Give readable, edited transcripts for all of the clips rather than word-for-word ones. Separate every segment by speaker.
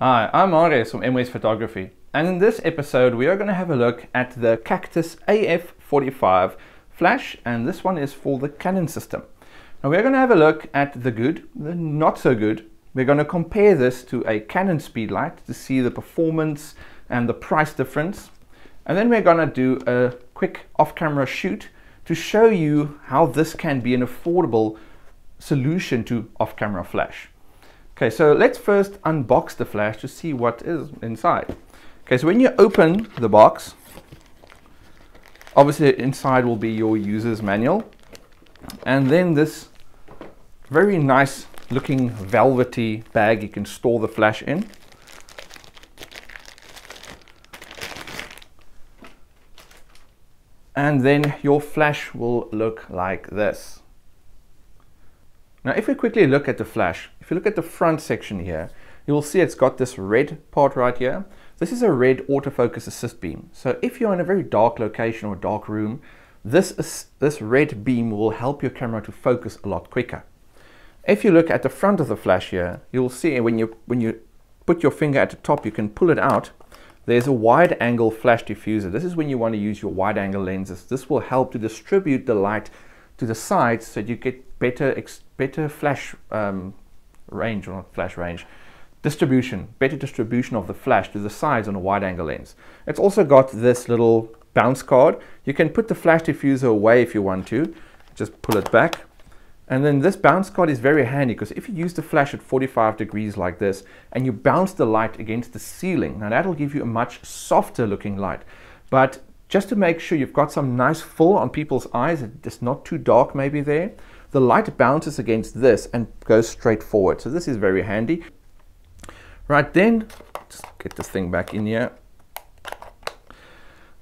Speaker 1: Hi, I'm Ares from MWest Photography, and in this episode we are going to have a look at the Cactus AF45 Flash, and this one is for the Canon system. Now we're going to have a look at the good, the not so good. We're going to compare this to a Canon speedlight to see the performance and the price difference, and then we're going to do a quick off-camera shoot to show you how this can be an affordable solution to off-camera flash. Okay, so let's first unbox the flash to see what is inside. Okay, so when you open the box, obviously inside will be your user's manual, and then this very nice looking velvety bag you can store the flash in. And then your flash will look like this. Now if we quickly look at the flash, if you look at the front section here, you will see it's got this red part right here. This is a red autofocus assist beam. So if you're in a very dark location or dark room, this red beam will help your camera to focus a lot quicker. If you look at the front of the flash here, you'll see when you put your finger at the top, you can pull it out. There's a wide angle flash diffuser. This is when you want to use your wide angle lenses. This will help to distribute the light to the sides so you get better flash range, or not flash range, distribution, better distribution of the flash to the sides on a wide angle lens. It's also got this little bounce card. You can put the flash diffuser away if you want to, just pull it back. And then this bounce card is very handy because if you use the flash at 45 degrees like this and you bounce the light against the ceiling, now that'll give you a much softer looking light. But just to make sure you've got some nice full on people's eyes, it's not too dark maybe there, the light bounces against this and goes straight forward. So this is very handy. Right then, just get this thing back in here.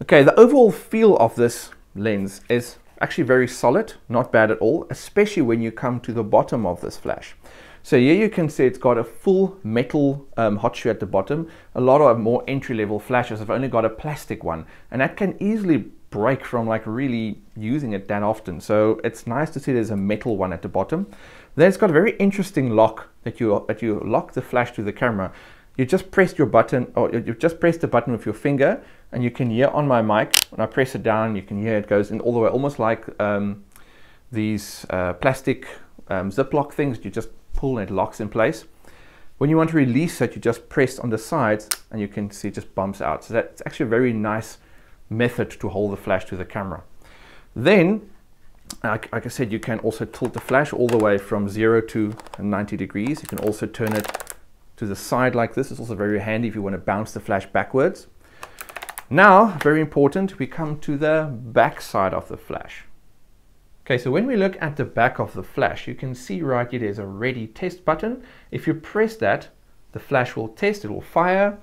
Speaker 1: Okay, the overall feel of this lens is actually very solid, not bad at all, especially when you come to the bottom of this flash. So here you can see it's got a full metal hot shoe at the bottom. A lot of more entry-level flashes have only got a plastic one, and that can easily break from like really using it that often. So it's nice to see there's a metal one at the bottom. Then it's got a very interesting lock that you lock the flash to the camera. You just press your button, or you just press the button with your finger, and you can hear on my mic, when I press it down, you can hear it goes in all the way, almost like these plastic Ziploc things. You just pull and it locks in place. When you want to release it, you just press on the sides and you can see it just bumps out. So that's actually a very nice method to hold the flash to the camera. Then, like I said, you can also tilt the flash all the way from 0 to 90 degrees. You can also turn it to the side like this. It's also very handy if you want to bounce the flash backwards. Now, very important, we come to the back side of the flash. Okay, so when we look at the back of the flash, you can see right here there's a ready test button. If you press that, the flash will test, it will fire,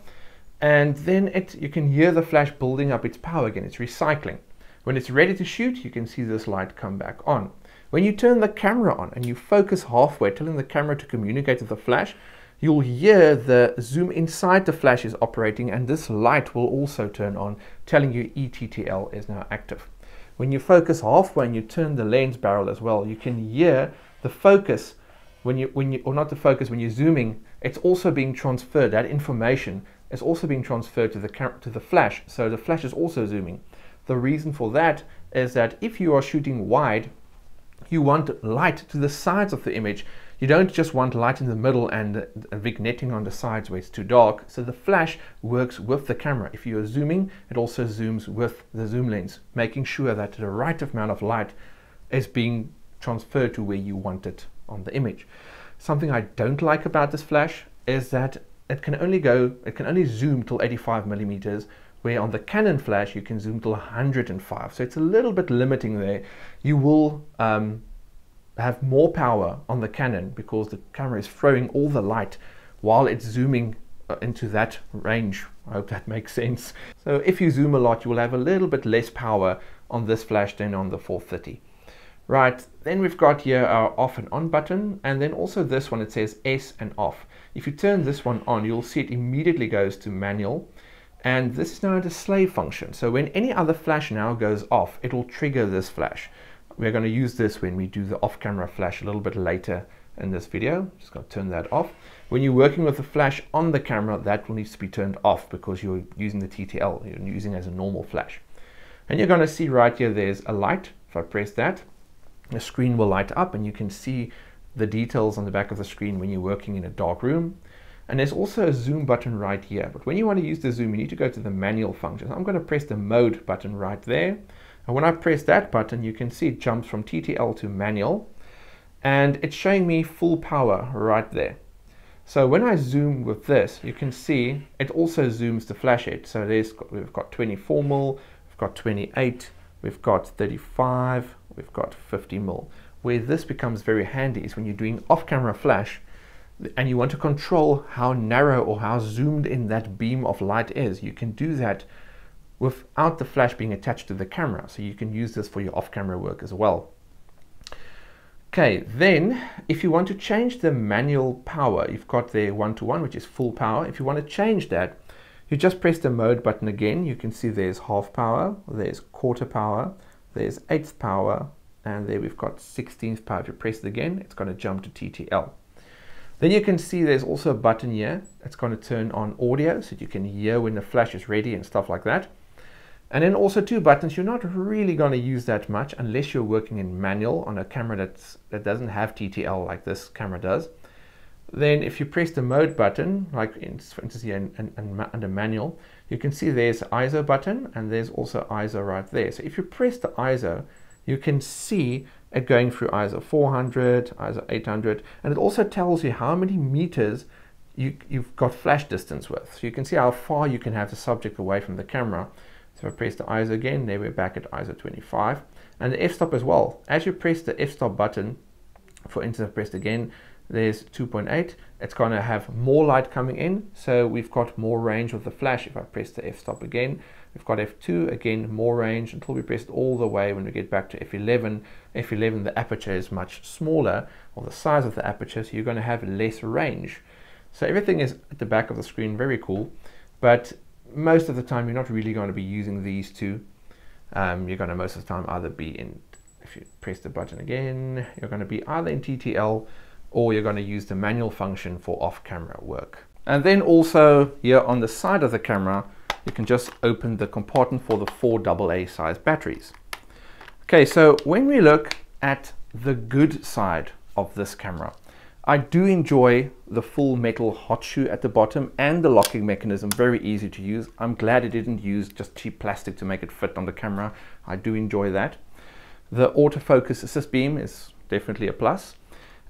Speaker 1: and then you can hear the flash building up its power again. It's recycling. When it's ready to shoot, you can see this light come back on. When you turn the camera on and you focus halfway, telling the camera to communicate with the flash, you'll hear the zoom inside the flash is operating, and this light will also turn on, telling you ETTL is now active. When you focus halfway and you turn the lens barrel as well, you can hear the focus when you're zooming, it's also being transferred. That information is also being transferred to the flash, so the flash is also zooming. The reason for that is that if you are shooting wide, you want light to the sides of the image. You don't just want light in the middle and vignetting on the sides where it's too dark. So the flash works with the camera. If you are zooming, it also zooms with the zoom lens, making sure that the right amount of light is being transferred to where you want it on the image. Something I don't like about this flash is that it can only zoom till 85 millimeters, where on the Canon flash you can zoom till 105. So it's a little bit limiting there. You will have more power on the Canon because the camera is throwing all the light while it's zooming into that range. I hope that makes sense. So if you zoom a lot, you will have a little bit less power on this flash than on the 430. Right, then we've got here our off and on button, and then also this one, it says S and off. If you turn this one on, you'll see it immediately goes to manual, and this is now a display function. So when any other flash now goes off, it will trigger this flash. We're going to use this when we do the off-camera flash a little bit later in this video. Just going to turn that off. When you're working with the flash on the camera, that will need to be turned off because you're using the TTL, you're using it as a normal flash. And you're going to see right here, there's a light. If I press that, the screen will light up and you can see the details on the back of the screen when you're working in a dark room. And there's also a zoom button right here. But when you want to use the zoom, you need to go to the manual function. So I'm going to press the mode button right there. And when I press that button, you can see it jumps from TTL to manual. And it's showing me full power right there. So when I zoom with this, you can see it also zooms the flash head. So we've got 24mm, we've got 28, we've got 35, we've got 50mm. Where this becomes very handy is when you're doing off-camera flash and you want to control how narrow or how zoomed in that beam of light is. You can do that without the flash being attached to the camera. So you can use this for your off-camera work as well. Okay, then if you want to change the manual power, you've got the 1:1, which is full power. If you want to change that, you just press the mode button again. You can see there's half power, there's quarter power, there's eighth power, and there we've got 16th power. If you press it again, it's going to jump to TTL. Then you can see there's also a button here. It's going to turn on audio so that you can hear when the flash is ready and stuff like that. And then also two buttons. You're not really going to use that much unless you're working in manual on a camera that doesn't have TTL like this camera does. Then if you press the mode button, like for instance here under manual, you can see there's ISO button and there's also ISO right there. So if you press the ISO, you can see it going through ISO 400, ISO 800, and it also tells you how many meters you've got flash distance with. So you can see how far you can have the subject away from the camera. So if I press the ISO again, there we're back at ISO 25. And the f-stop as well. As you press the f-stop button, for instance, I pressed again, there's 2.8. It's going to have more light coming in, so we've got more range with the flash. If I press the f-stop again, we've got f2, again more range until we press it all the way. When we get back to f11, the aperture is much smaller, or the size of the aperture, so you're going to have less range. So everything is at the back of the screen, very cool, but most of the time you're not really going to be using these two. You're going to most of the time either be in, if you press the button again, you're going to be either in TTL or you're going to use the manual function for off-camera work. And then also here on the side of the camera, you can just open the compartment for the 4 AA size batteries. Okay, so when we look at the good side of this camera, I do enjoy the full metal hot shoe at the bottom and the locking mechanism, very easy to use. I'm glad it didn't use just cheap plastic to make it fit on the camera. I do enjoy that. The autofocus assist beam is definitely a plus.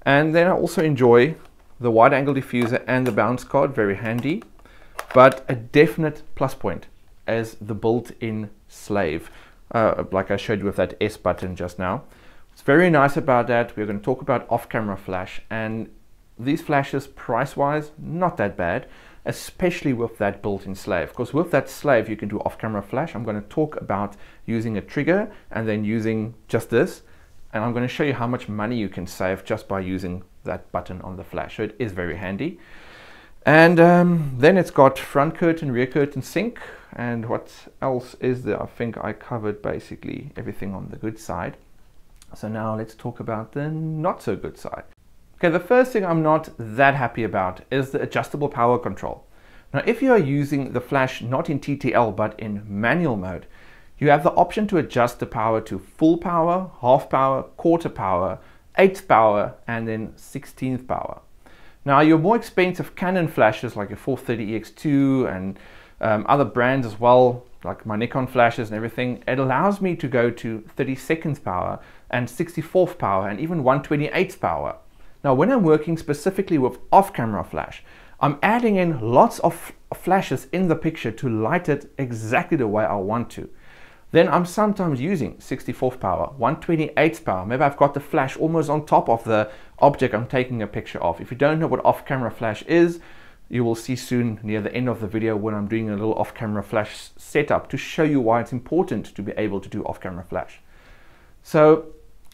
Speaker 1: And then I also enjoy the wide angle diffuser and the bounce card, very handy. But a definite plus point is the built-in slave, like I showed you with that S button just now. It's very nice about that. We're going to talk about off-camera flash, and these flashes price-wise, not that bad, especially with that built-in slave. Because with that slave, you can do off-camera flash. I'm going to talk about using a trigger and then using just this, and I'm going to show you how much money you can save just by using that button on the flash. So it is very handy. And then it's got front curtain, rear curtain sync, and what else is there? I think I covered basically everything on the good side. So now let's talk about the not so good side. Okay, the first thing I'm not that happy about is the adjustable power control. Now, if you are using the flash not in TTL but in manual mode, you have the option to adjust the power to full power, half power, quarter power, eighth power, and then 16th power. Now, your more expensive Canon flashes like your 430EX2 and other brands as well, like my Nikon flashes and everything, it allows me to go to 32nd power and 64th power and even 128th power. Now, when I'm working specifically with off-camera flash, I'm adding in lots of flashes in the picture to light it exactly the way I want to. Then I'm sometimes using 64th power, 128th power. Maybe I've got the flash almost on top of the object I'm taking a picture of. If you don't know what off-camera flash is, you will see soon near the end of the video when I'm doing a little off-camera flash setup to show you why it's important to be able to do off-camera flash. So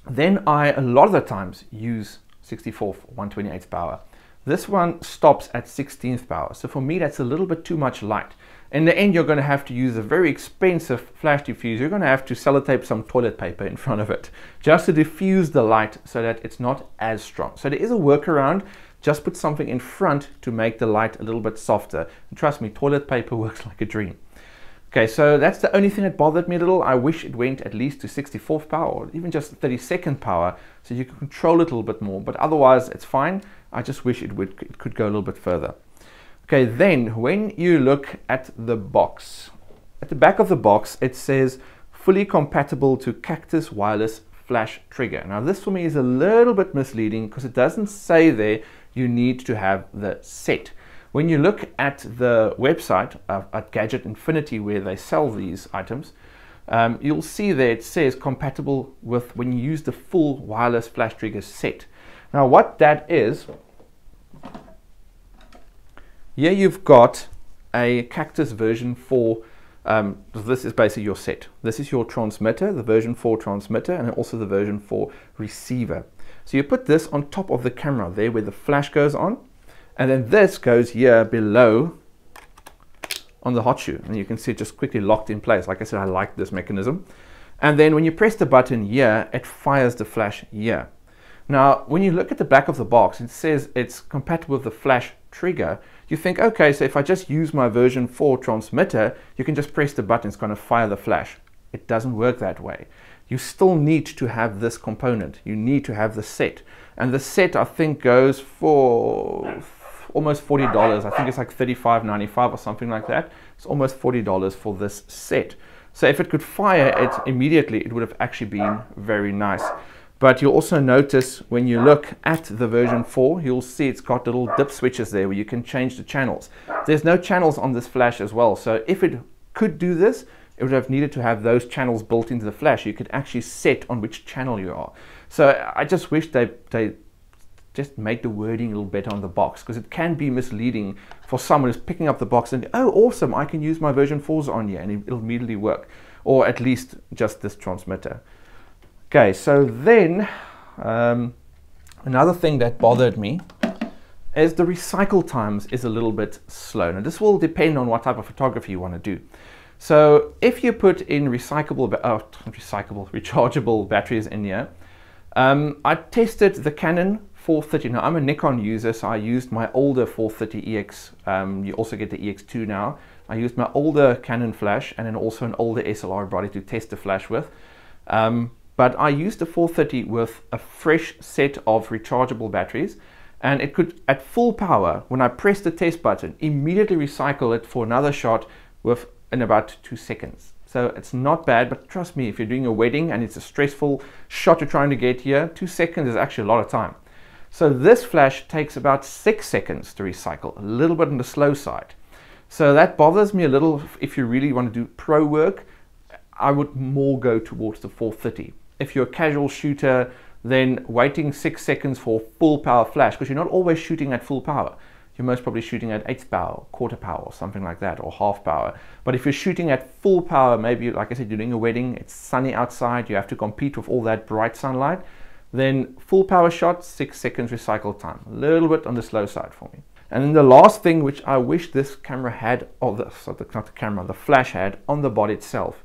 Speaker 1: then I, a lot of the times, use 64th, 128th power. This one stops at 16th power. So for me, that's a little bit too much light. In the end, you're going to have to use a very expensive flash diffuser. You're going to have to sellotape some toilet paper in front of it just to diffuse the light so that it's not as strong. So there is a workaround, just put something in front to make the light a little bit softer. And trust me, toilet paper works like a dream. Okay, so that's the only thing that bothered me a little. I wish it went at least to 64th power or even just 32nd power so you can control it a little bit more, but otherwise it's fine. I just wish it could go a little bit further. Okay, then when you look at the box, at the back of the box it says fully compatible to Cactus wireless flash trigger. Now this for me is a little bit misleading because it doesn't say there you need to have the set. When you look at the website at Gadget Infinity where they sell these items, you'll see there it says compatible with when you use the full wireless flash trigger set. Now what that is, here you've got a Cactus version 4. This is basically your set. This is your transmitter, the version 4 transmitter, and also the version 4 receiver. So you put this on top of the camera there where the flash goes on. And then this goes here below on the hot shoe. And you can see it just quickly locked in place. Like I said, I like this mechanism. And then when you press the button here, it fires the flash here. Now, when you look at the back of the box, it says it's compatible with the flash trigger. You think, okay, so if I just use my version 4 transmitter, you can just press the button, it's going to fire the flash. It doesn't work that way. You still need to have this component. You need to have the set. And the set, I think, goes for almost $40. I think it's like $35.95 or something like that. It's almost $40 for this set. So if it could fire it immediately, it would have actually been very nice. But you'll also notice when you look at the version 4, you'll see it's got little dip switches there where you can change the channels. There's no channels on this flash as well. So if it could do this, it would have needed to have those channels built into the flash. You could actually set on which channel you are. So I just wish they just made the wording a little better on the box, because it can be misleading for someone who's picking up the box and, oh, awesome, I can use my version 4s on here, and it'll immediately work. Or at least just this transmitter. Okay, so then another thing that bothered me is the recycle times is a little bit slow. Now this will depend on what type of photography you want to do. So if you put in rechargeable batteries in here, I tested the Canon 430. Now I'm a Nikon user, so I used my older 430EX. You also get the EX2 now. I used my older Canon flash and then also an older SLR body to test the flash with. But I used the 430 with a fresh set of rechargeable batteries, and it could, at full power, when I pressed the test button, immediately recycle it for another shot in about 2 seconds. So it's not bad, but trust me, if you're doing a wedding and it's a stressful shot you're trying to get here, 2 seconds is actually a lot of time. So this flash takes about 6 seconds to recycle, a little bit on the slow side. So that bothers me a little. If you really want to do pro work, I would more go towards the 430. If you're a casual shooter, then waiting 6 seconds for full power flash, because you're not always shooting at full power. You're most probably shooting at 1/8 power, quarter power, or something like that, or half power. But if you're shooting at full power, maybe, like I said, you're doing a wedding, it's sunny outside, you have to compete with all that bright sunlight, then full power shot, 6 seconds recycle time. A little bit on the slow side for me. And then the last thing which I wish this camera had, or not the camera, the flash had on the body itself,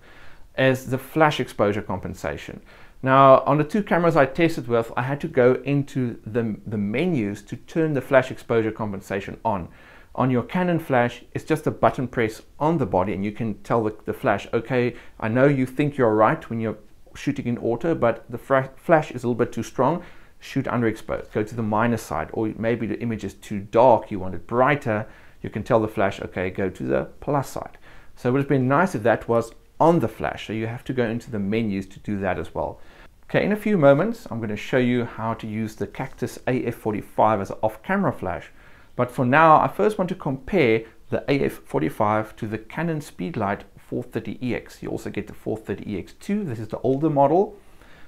Speaker 1: is the flash exposure compensation. Now, on the 2 cameras I tested with, I had to go into the menus to turn the flash exposure compensation on. On your Canon flash, it's just a button press on the body and you can tell the flash, okay, I know you think you're right when you're shooting in auto, but the flash is a little bit too strong, shoot underexposed, go to the minus side, or maybe the image is too dark, you want it brighter, you can tell the flash, okay, go to the plus side. So it would have been nice if that was on the flash, so you have to go into the menus to do that as well. Okay, in a few moments I'm going to show you how to use the Cactus AF45 as an off-camera flash, but for now I first want to compare the AF45 to the Canon Speedlight 430EX. You also get the 430EX2, this is the older model,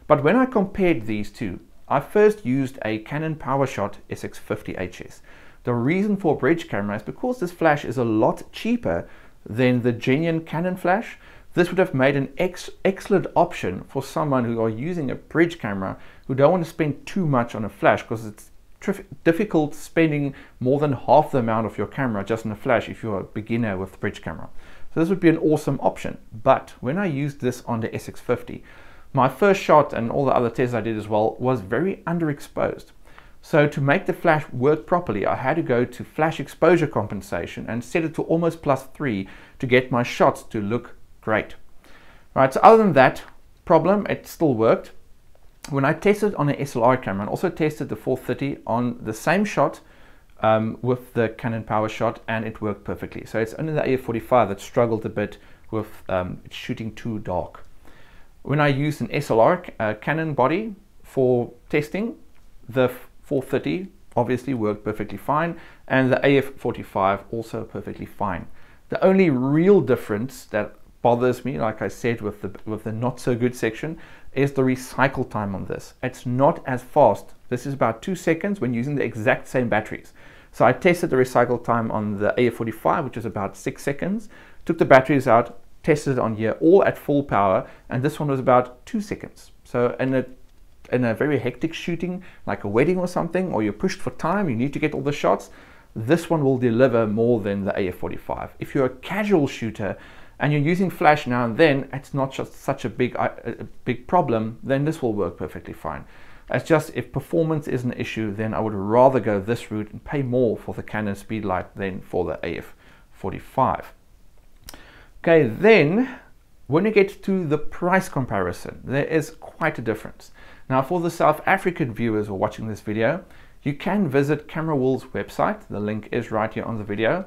Speaker 1: but when I compared these two, I first used a Canon PowerShot SX50HS. The reason for a bridge camera is because this flash is a lot cheaper than the genuine Canon flash. This would have made an excellent option for someone who are using a bridge camera who don't want to spend too much on a flash, because it's difficult spending more than half the amount of your camera just on a flash if you're a beginner with a bridge camera. So this would be an awesome option. But when I used this on the SX50, my first shot and all the other tests I did as well was very underexposed. So to make the flash work properly, I had to go to flash exposure compensation and set it to almost +3 to get my shots to look great. Right, so other than that problem, it still worked. When I tested on an SLR camera and also tested the 430 on the same shot with the Canon power shot, and it worked perfectly. So it's only the AF45 that struggled a bit with shooting too dark. When I used an SLR Canon body for testing, the 430 obviously worked perfectly fine, and the AF45 also perfectly fine. The only real difference that bothers me, like I said, with the not so good section, is the recycle time on this. It's not as fast. This is about 2 seconds when using the exact same batteries. So I tested the recycle time on the AF45, which is about 6 seconds, took the batteries out, tested it on here all at full power, and this one was about 2 seconds. So in a very hectic shooting, like a wedding or something, or you're pushed for time, you need to get all the shots, this one will deliver more than the AF45. If you're a casual shooter and you're using flash now and then, it's not just such a big problem, then this will work perfectly fine. It's just if performance is an issue, then I would rather go this route and pay more for the Canon Speedlight than for the AF45. Okay, then when you get to the price comparison, there is quite a difference. Now for the South African viewers who are watching this video, you can visit CameraWorld's website. The link is right here on the video.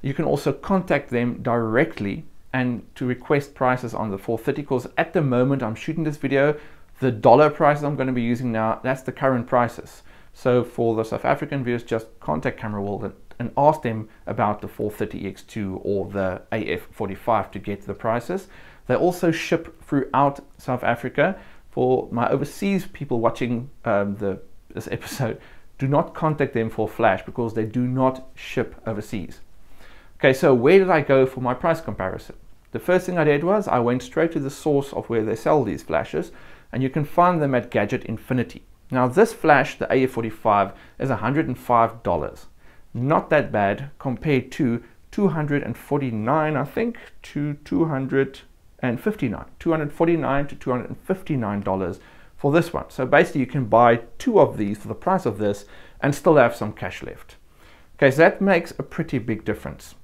Speaker 1: You can also contact them directly and to request prices on the 430, because at the moment I'm shooting this video, the dollar prices I'm going to be using now, that's the current prices. So for the South African viewers, just contact CameraWorld and ask them about the 430X2 or the AF45 to get the prices. They also ship throughout South Africa. For my overseas people watching this episode, do not contact them for flash because they do not ship overseas. Okay, so where did I go for my price comparison? The first thing I did was I went straight to the source of where they sell these flashes, and you can find them at Gadget Infinity. Now this flash, the AF45, is $105. Not that bad compared to $249, I think, to $249 to $259 for this one. So basically you can buy 2 of these for the price of this and still have some cash left. Okay, so that makes a pretty big difference.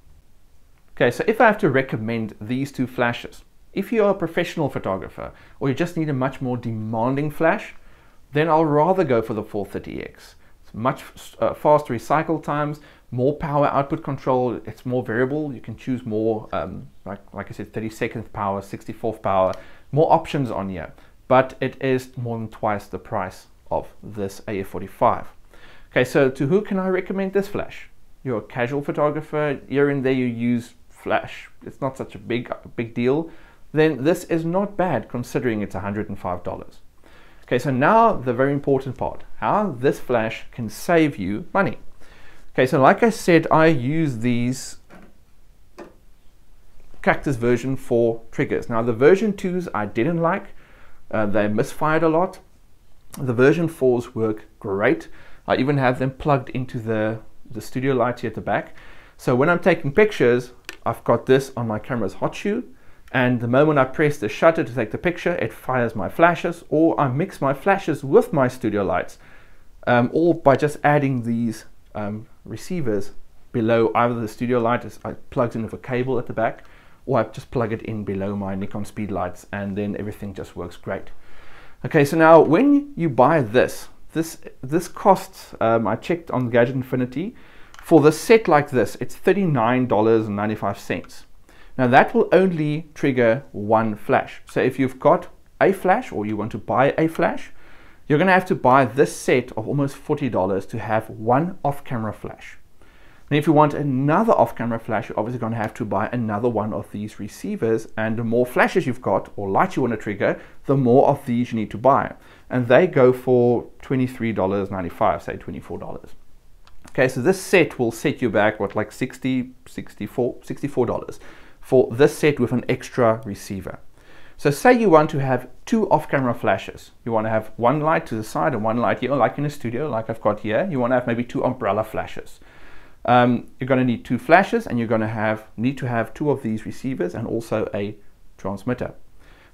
Speaker 1: Okay, so if I have to recommend these 2 flashes, if you are a professional photographer or you just need a much more demanding flash, then I'll rather go for the 430X. It's much faster recycle times, more power output control, it's more variable, you can choose more, like I said, 32nd power, 64th power, more options on here, but it is more than twice the price of this AF45. Okay, so to who can I recommend this flash? You're a casual photographer, here and there you use flash, it's not such a big deal, then this is not bad considering it's $105. Okay, so now the very important part, how this flash can save you money. Okay, so like I said, I use these Cactus version 4 triggers. Now the version 2s I didn't like, they misfired a lot. The version 4s work great. I even have them plugged into the studio light here at the back. So when I'm taking pictures, I've got this on my camera's hot shoe, and the moment I press the shutter to take the picture, it fires my flashes, or I mix my flashes with my studio lights, all by just adding these receivers below either the studio light is plugged in with a cable at the back, or I just plug it in below my Nikon speed lights, and then everything just works great. Okay, so now when you buy this costs, I checked on Gadget Infinity, for the set like this, it's $39.95. Now that will only trigger 1 flash. So if you've got a flash or you want to buy a flash, you're going to have to buy this set of almost $40 to have 1 off-camera flash. And if you want another off-camera flash, you're obviously going to have to buy another one of these receivers, and the more flashes you've got or lights you want to trigger, the more of these you need to buy. And they go for $23.95, say $24. Okay, so this set will set you back, what, like $64 for this set with an extra receiver. So say you want to have 2 off-camera flashes. You want to have 1 light to the side and 1 light here, like in a studio, like I've got here. You want to have maybe 2 umbrella flashes. You're going to need 2 flashes, and you're going to need to have 2 of these receivers and also a transmitter.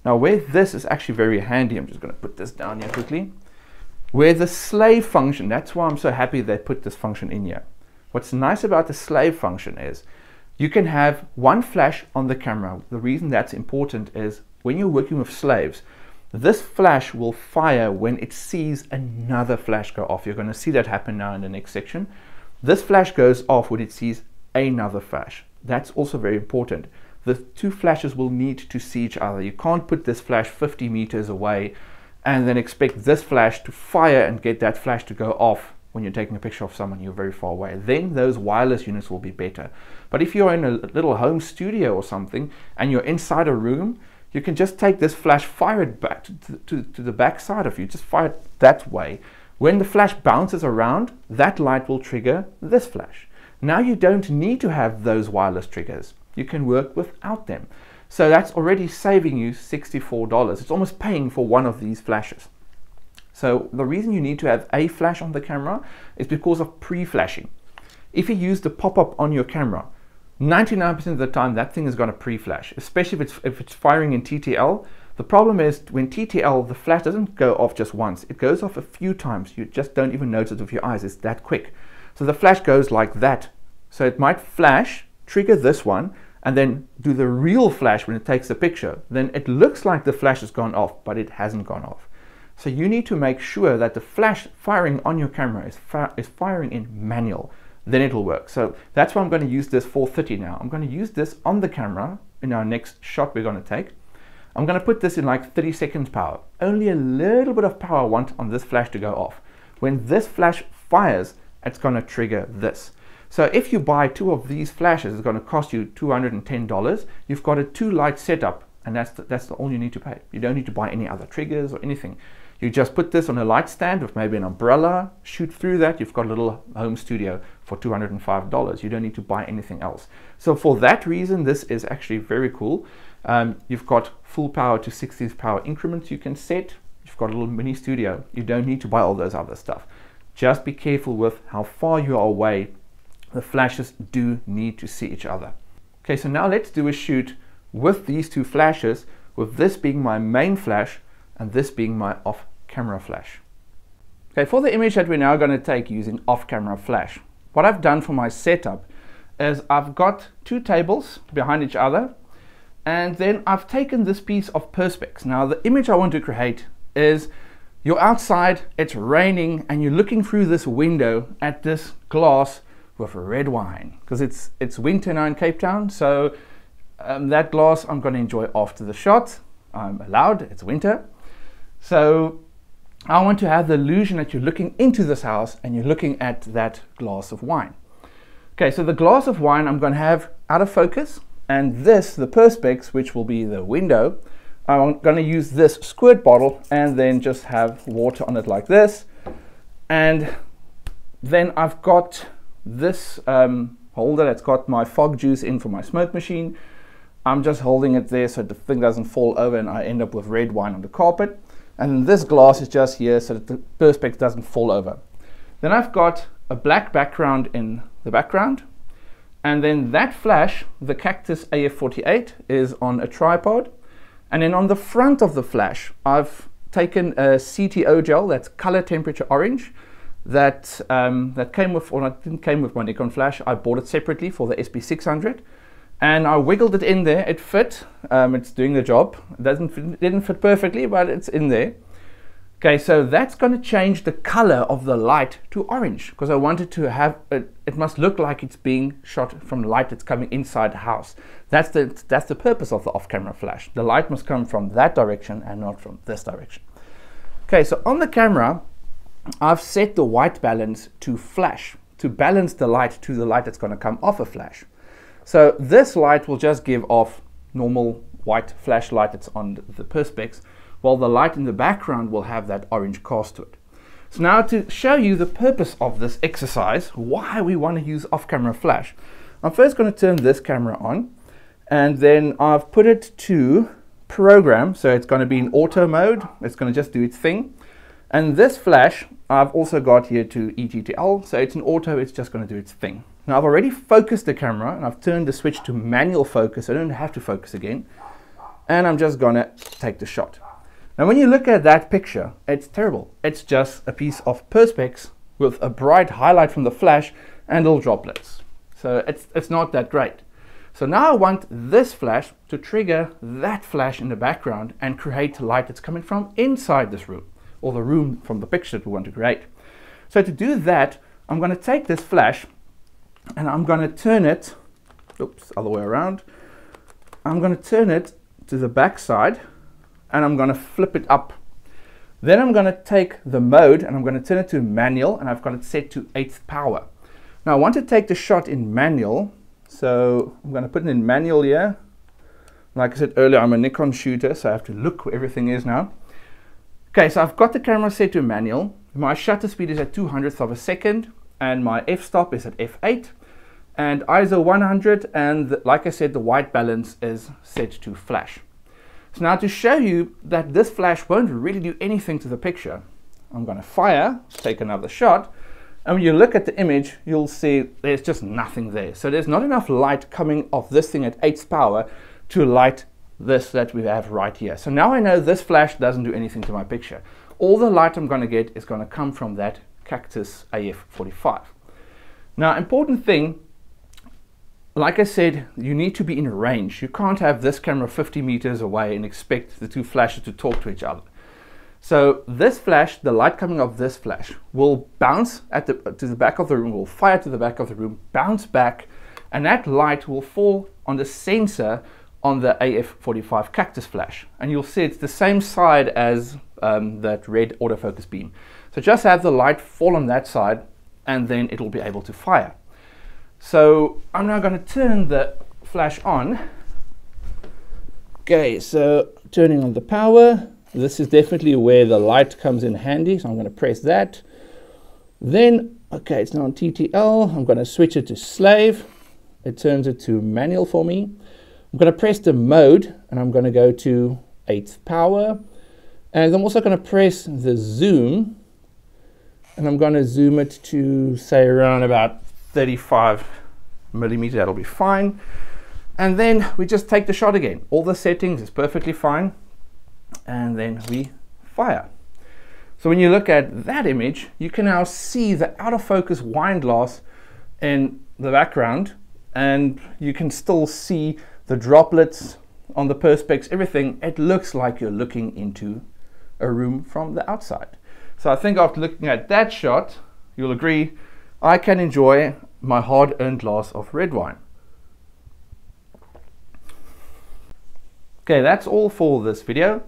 Speaker 1: Now where this is actually very handy, I'm just going to put this down here quickly. Where the slave function, that's why I'm so happy they put this function in here. What's nice about the slave function is you can have one flash on the camera. The reason that's important is when you're working with slaves, this flash will fire when it sees another flash go off. You're going to see that happen now in the next section. This flash goes off when it sees another flash. That's also very important. The two flashes will need to see each other. You can't put this flash 50 meters away and then expect this flash to fire and get that flash to go off when you're taking a picture of someone you're very far away. Then those wireless units will be better. But if you're in a little home studio or something and you're inside a room, you can just take this flash, fire it back to the back side of you, just fire it that way. When the flash bounces around, that light will trigger this flash. Now you don't need to have those wireless triggers. You can work without them. So that's already saving you $64. It's almost paying for one of these flashes. So the reason you need to have a flash on the camera is because of pre-flashing. If you use the pop-up on your camera, 99% of the time that thing is going to pre-flash, especially if it's firing in TTL. The problem is when TTL, the flash doesn't go off just once. It goes off a few times. You just don't even notice it with your eyes. It's that quick. So the flash goes like that. So it might flash, trigger this one, and then do the real flash when it takes the picture. Then it looks like the flash has gone off, but it hasn't gone off. So you need to make sure that the flash firing on your camera is firing in manual. Then it'll work. So that's why I'm going to use this 430 now. I'm going to use this on the camera in our next shot we're going to take. I'm going to put this in like 30 seconds power. Only a little bit of power I want on this flash to go off. When this flash fires, it's going to trigger this. So if you buy two of these flashes, it's going to cost you $210. You've got a 2-light setup, and that's all you need to pay. You don't need to buy any other triggers or anything. You just put this on a light stand with maybe an umbrella, shoot through that. You've got a little home studio for $205. You don't need to buy anything else. So for that reason, this is actually very cool. You've got full power to 60 power increments you can set. You've got a little mini studio. You don't need to buy all those other stuff. Just be careful with how far you are away. The flashes do need to see each other. Okay, so now let's do a shoot with these two flashes, with this being my main flash and this being my off-camera flash. Okay, for the image that we're now going to take using off-camera flash, what I've done for my setup is I've got two tables behind each other, and then I've taken this piece of perspex. Now the image I want to create is you're outside, it's raining, and you're looking through this window at this glass with red wine, because it's winter now in Cape Town. So that glass I'm going to enjoy after the shot. I'm allowed, it's winter. So I want to have the illusion that you're looking into this house and you're looking at that glass of wine. Okay, so the glass of wine I'm going to have out of focus, and this, the perspex, which will be the window, I'm going to use this squirt bottle and then just have water on it like this. And then I've got this holder that's got my fog juice in for my smoke machine. I'm just holding it there so the thing doesn't fall over and I end up with red wine on the carpet. And this glass is just here so that the perspex doesn't fall over. Then I've got a black background in the background. And then that flash, the Cactus AF45, is on a tripod. And then on the front of the flash, I've taken a CTO gel that's color temperature orange. That came with, or it didn't came with my Nikon flash. I bought it separately for the SP600, and I wiggled it in there. It fit. It's doing the job. It didn't fit perfectly, but it's in there. Okay, so that's going to change the color of the light to orange, because I wanted to have it must look like it's being shot from light that's coming inside the house. That's the purpose of the off-camera flash. The light must come from that direction and not from this direction. Okay, so on the camera, I've set the white balance to flash, to balance the light to the light that's going to come off a flash. So this light will just give off normal white flashlight that's on the perspex, while the light in the background will have that orange cast to it. So now to show you the purpose of this exercise, why we want to use off-camera flash, I'm first going to turn this camera on, and then I've put it to program, so it's going to be in auto mode. It's going to just do its thing. And this flash I've also got here to ETTL, so it's an auto, it's just going to do its thing. Now I've already focused the camera and I've turned the switch to manual focus, so I don't have to focus again. And I'm just going to take the shot. Now when you look at that picture, it's terrible. It's just a piece of perspex with a bright highlight from the flash and little droplets. So it's not that great. So now I want this flash to trigger that flash in the background and create light that's coming from inside this room, or the room from the picture that we want to create. So to do that, I'm going to take this flash and I'm going to turn it, oops, other way around. I'm going to turn it to the back side and I'm going to flip it up. Then I'm going to take the mode and I'm going to turn it to manual, and I've got it set to 8th power. Now I want to take the shot in manual, so I'm going to put it in manual here. Like I said earlier, I'm a Nikon shooter, so I have to look where everything is now. Okay, so I've got the camera set to manual. My shutter speed is at 200th of a second, and my f-stop is at f8, and ISO 100, and like I said, the white balance is set to flash. So now to show you that this flash won't really do anything to the picture, I'm going to fire, take another shot, and when you look at the image, you'll see there's just nothing there. So there's not enough light coming off this thing at 8th power to light this that we have right here. So now I know this flash doesn't do anything to my picture. All the light I'm going to get is going to come from that Cactus AF45. Now, important thing, like I said, you need to be in range. You can't have this camera 50 meters away and expect the two flashes to talk to each other. So this flash, the light coming off this flash, will bounce to the back of the room, will fire to the back of the room, bounce back, and that light will fall on the sensor on the AF45 Cactus flash. And you'll see it's the same side as that red autofocus beam. So just have the light fall on that side, and then it'll be able to fire. So I'm now going to turn the flash on. Okay, so turning on the power. This is definitely where the light comes in handy, so I'm going to press that. Then, okay, it's now on TTL. I'm going to switch it to slave. It turns it to manual for me. I'm going to press the mode, and I'm going to go to 8th power. And I'm also going to press the zoom, and I'm going to zoom it to, say, around about 35 millimeters. That'll be fine. And then we just take the shot again. All the settings is perfectly fine. And then we fire. So when you look at that image, you can now see the out of focus wine glass in the background, and you can still see the droplets on the perspex, everything. It looks like you're looking into a room from the outside. So I think after looking at that shot, you'll agree I can enjoy my hard-earned glass of red wine. Okay, that's all for this video.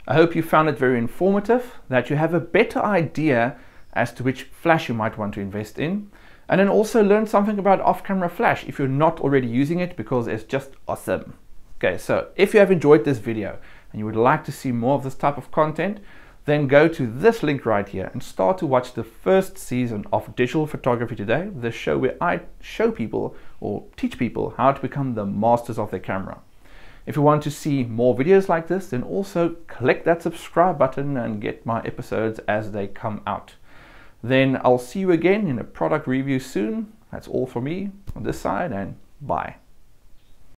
Speaker 1: I hope you found it very informative, that you have a better idea as to which flash you might want to invest in, and then also learn something about off-camera flash if you're not already using it, because it's just awesome. Okay, so if you have enjoyed this video and you would like to see more of this type of content, then go to this link right here and start to watch the first season of Digital Photography Today, the show where I show people or teach people how to become the masters of their camera. If you want to see more videos like this, then also click that subscribe button and get my episodes as they come out. Then I'll see you again in a product review soon. That's all from me on this side, and bye.